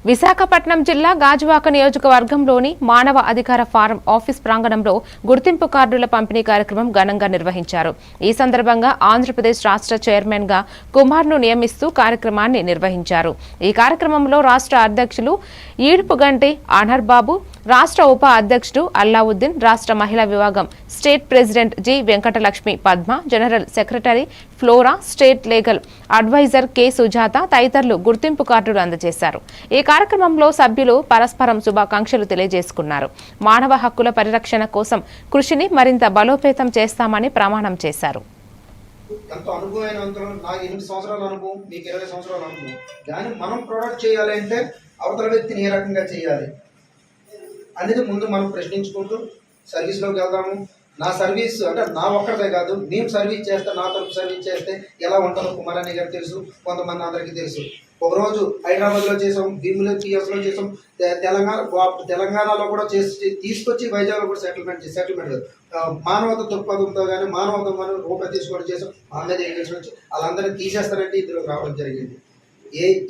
విశాఖపట్నం జిల్లా గాజువాక నియోజకవర్గంలోని మానవ అధికార ఫారం ఆఫీస్ ప్రాంగణంలో గుర్తింపు కార్డుల పంపిణీ కార్యక్రమం ఘనంగా నిర్వహించారు. ఈ సందర్భంగా ఆంధ్రప్రదేశ్ రాష్ట్ర చైర్మన్ గా కుమార్ను నియమిస్తూ కార్యక్రమాన్ని నిర్వహించారు. ఈ కార్యక్రమంలో రాష్ట్ర అధ్యక్షులు ఈడుపుగంటి ఆనర్ బాబు, రాష్ట్ర ఉప అధ్యక్షుడు అల్లావుద్దీన్, రాష్ట్ర మహిళా విభాగం state president G Venkatalakshmi Padma, general secretary Flora, state legal adviser K Sujatha తదితరులు గుర్తింపు కార్డులు అందజేశారు. ఈ కార్యక్రమంలో సభ్యులు పరస్పరం శుభాకాంక్షలు తెలియజేసుకున్నారు. మానవ హక్కుల పరిరక్షణ కోసం కృషిని మరింత బలోపేతం చేస్తామని ప్రమాణం చేశారు. ఎంతో అనుభవమైనంతరం నాకు 8 సంవత్సరాల అనుభవం, మీకు 20 సంవత్సరాల అనుభవం. దాన్ని మనం ప్రొడక్ట్ చేయాలి అంటే అవతల వ్యక్తిని ఏ రకంగా చేయాలి అనేది ముందు మనం ప్రశ్నించుకుంటూ సర్వీస్లోకి వెళ్దాము. నా సర్వీస్ అంటే నా ఒక్కరిదే కాదు, మేము సర్వీస్ చేస్తే, నా తరపు సర్వీస్ చేస్తే ఎలా ఉంటుందో కుమారయ్య గారికి తెలుసు, కొంతమంది అందరికీ తెలుసు. ఒకరోజు హైదరాబాద్లో చేసాం, భీములు పిఎస్లో చేసాం, తెలంగాణలో కూడా చేసి తీసుకొచ్చి వైజాగ్లో కూడా సెటిల్మెంట్ మానవత దృక్పథంతో కానీ మానవత మనం రూపాయి తీసుకోవడం చేసాం. మా మీద నుంచి వాళ్ళందరినీ తీసేస్తారంటే ఇందులోకి రావడం జరిగింది.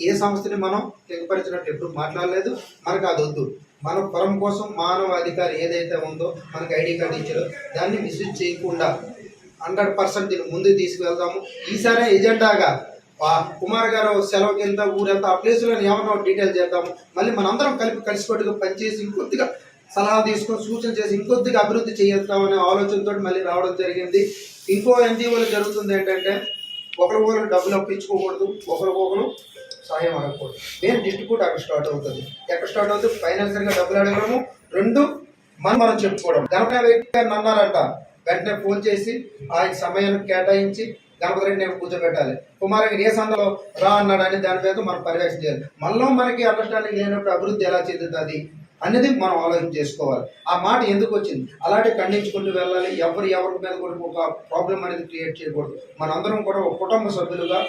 ఏ సంస్థని మనం తెగపరిచినట్టు ఎప్పుడు మాట్లాడలేదు. మనకు అది వద్దు. మన పొలం కోసం మానవ అధికారి ఏదైతే ఉందో మనకి ఐడి కార్డు ఇచ్చారో దాన్ని మిస్యూజ్ చేయకుండా 100% దీన్ని ముందుకు తీసుకువెళ్దాము. ఈసారి ఎజెండాగా కుమార్ గారు సెలవుకి వెళ్తా ఊరెళ్తా ఆ ప్లేస్లో ఏమన్నా డీటెయిల్ చేద్దాము. మళ్ళీ మనందరం కలిసికట్టుగా పనిచేసి ఇంకొద్దిగా సలహా తీసుకొని సూచన చేసి ఇంకొద్దిగా అభివృద్ధి చేద్దామనే ఆలోచనతో మళ్ళీ రావడం జరిగింది. ఇంకో ఎన్జిఓలు జరుగుతుంది ఏంటంటే ఒకరికొకరు డబ్బులు అప్పించుకోకూడదు, ఒకరికొకరు సహాయం అడగకూడదు. మెయిన్ డిస్ట్రిబ్యూట్ అక్కడ స్టార్ట్ అవుతుంది. ఎక్కడ స్టార్ట్ అవుతుంది? ఫైనాన్షియల్గా డబ్బులు అడగడము, 2 మనం చెప్పుకోవడం. గణపతి వ్యక్తి గారిని అన్నారంట, వెంటనే ఫోన్ చేసి ఆయన సమయాన్ని కేటాయించి గణపతి రెడ్డి నేను కూర్చోబెట్టాలి, కుమారకి ఏ సందర్భంలో రా అన్నాడని దాని మీద మనం పర్యవేక్షణ చేయాలి. మనలో మనకి అండర్స్టాండింగ్ లేనప్పుడు అభివృద్ధి ఎలా చెందుతుంది అనేది మనం ఆలోచన చేసుకోవాలి. ఆ మాట ఎందుకు వచ్చింది, అలాంటి ఖండించుకుంటూ వెళ్ళాలి. ఎవరి మీద కూడా ఒక ప్రాబ్లం అనేది క్రియేట్ చేయకూడదు. మనందరం కూడా ఒక కుటుంబ సభ్యులుగా